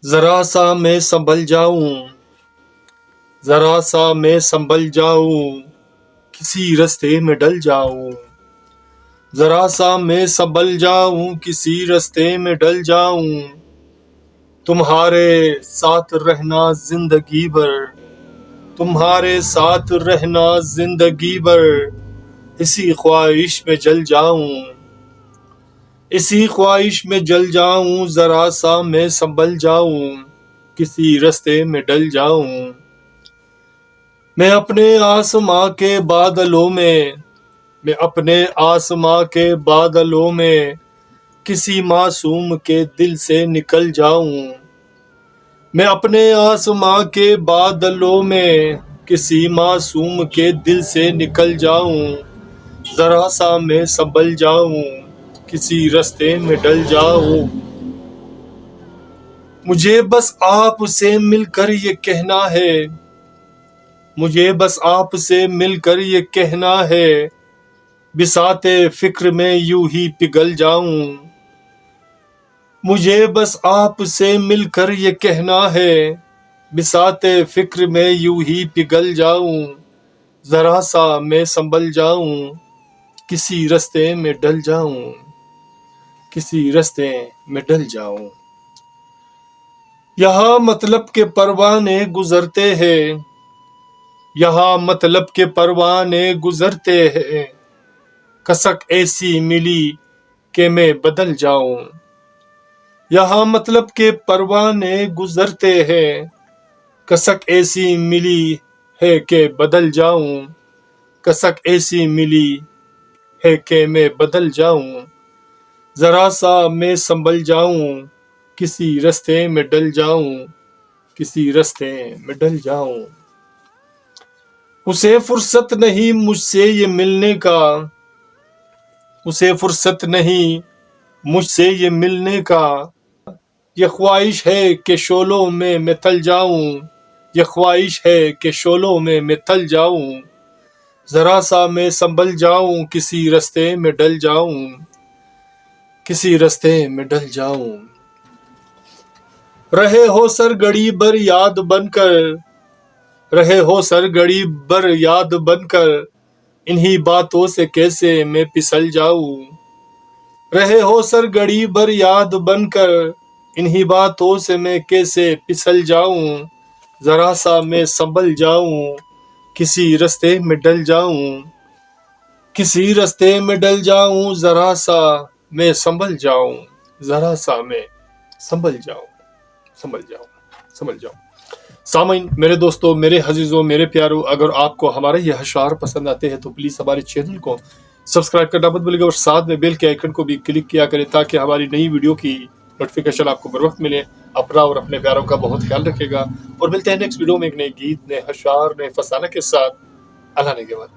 जरा सा मैं संभल जाऊं, जरा सा मैं संभल जाऊं, किसी रास्ते में डल जाऊं। जरा सा मैं संभल जाऊं, किसी रास्ते में डल जाऊं। तुम्हारे साथ रहना जिंदगी भर, तुम्हारे साथ रहना जिंदगी भर, इसी ख्वाहिश में जल जाऊं, इसी ख्वाहिश में जल जाऊं। जरा सा मैं संभल जाऊं, किसी रास्ते में डल जाऊं। मैं अपने आसमां के बादलों में, मैं अपने आसमां के बादलों में, किसी मासूम के दिल से निकल जाऊं। मैं अपने आसमां के बादलों में, किसी मासूम के दिल से निकल जाऊं। जरा सा मैं संभल जाऊं, किसी रास्ते में डल जाऊं। मुझे बस आपसे मिलकर ये कहना है, मुझे बस आपसे मिलकर ये कहना है, बिसाते फिक्र में यूं ही पिघल जाऊं। मुझे बस आपसे मिलकर ये कहना है, बिसाते फिक्र में यूं ही पिघल जाऊं। जरा सा मैं संभल जाऊं, किसी रास्ते में डल जाऊं, किसी रास्ते में डल जाऊं। यहाँ मतलब के परवाने गुजरते हैं, यहाँ मतलब के परवाने गुजरते हैं, कसक ऐसी मिली कि मैं बदल जाऊं। यहाँ मतलब के परवाने गुजरते हैं, कसक ऐसी मिली है कि बदल जाऊं, कसक ऐसी मिली है कि मैं बदल जाऊं। जरा सा मैं संभल जाऊं, किसी रास्ते में डल जाऊं, किसी रास्ते में डल जाऊं। उसे फुर्सत नहीं मुझसे ये मिलने का, उसे फुर्सत नहीं मुझसे ये मिलने का। ये ख्वाहिश है कि शोलों में मैं तल जाऊं, ये ख्वाहिश है कि शोलों में मैं तल जाऊं। जरा सा मैं संभल जाऊं, किसी रास्ते में डल जाऊं, किसी रास्ते में डल जाऊं। रहे हो सरगड़ी भर याद बनकर, रहे हो सरगड़ी भर याद बनकर, इन्हीं बातों से कैसे मैं फिसल जाऊं। रहे हो सरगड़ी भर याद बनकर, इन्हीं बातों से मैं कैसे फिसल जाऊं। जरा सा मैं संभल जाऊं, किसी रास्ते में डल जाऊं, किसी रास्ते में डल जाऊं। जरा सा मैं संभल जाऊं, जरा सा मैं संभल जाऊं, संभल जाऊं, संभल जाऊं। सामीन, मेरे दोस्तों, मेरे अजीजों, मेरे प्यारों, अगर आपको हमारे ये अशआर पसंद आते हैं तो प्लीज हमारे चैनल को सब्सक्राइब करना मत भूलिएगा और साथ में बेल के आइकन को भी क्लिक किया करें ताकि हमारी नई वीडियो की नोटिफिकेशन आपको बर वक्त मिले। अपना और अपने प्यारों का बहुत ख्याल रखिएगा और मिलते हैं नेक्स्ट वीडियो में एक नए गीत, नए अशआर, नए फसाना के साथ। अल्लाह ने के बाद।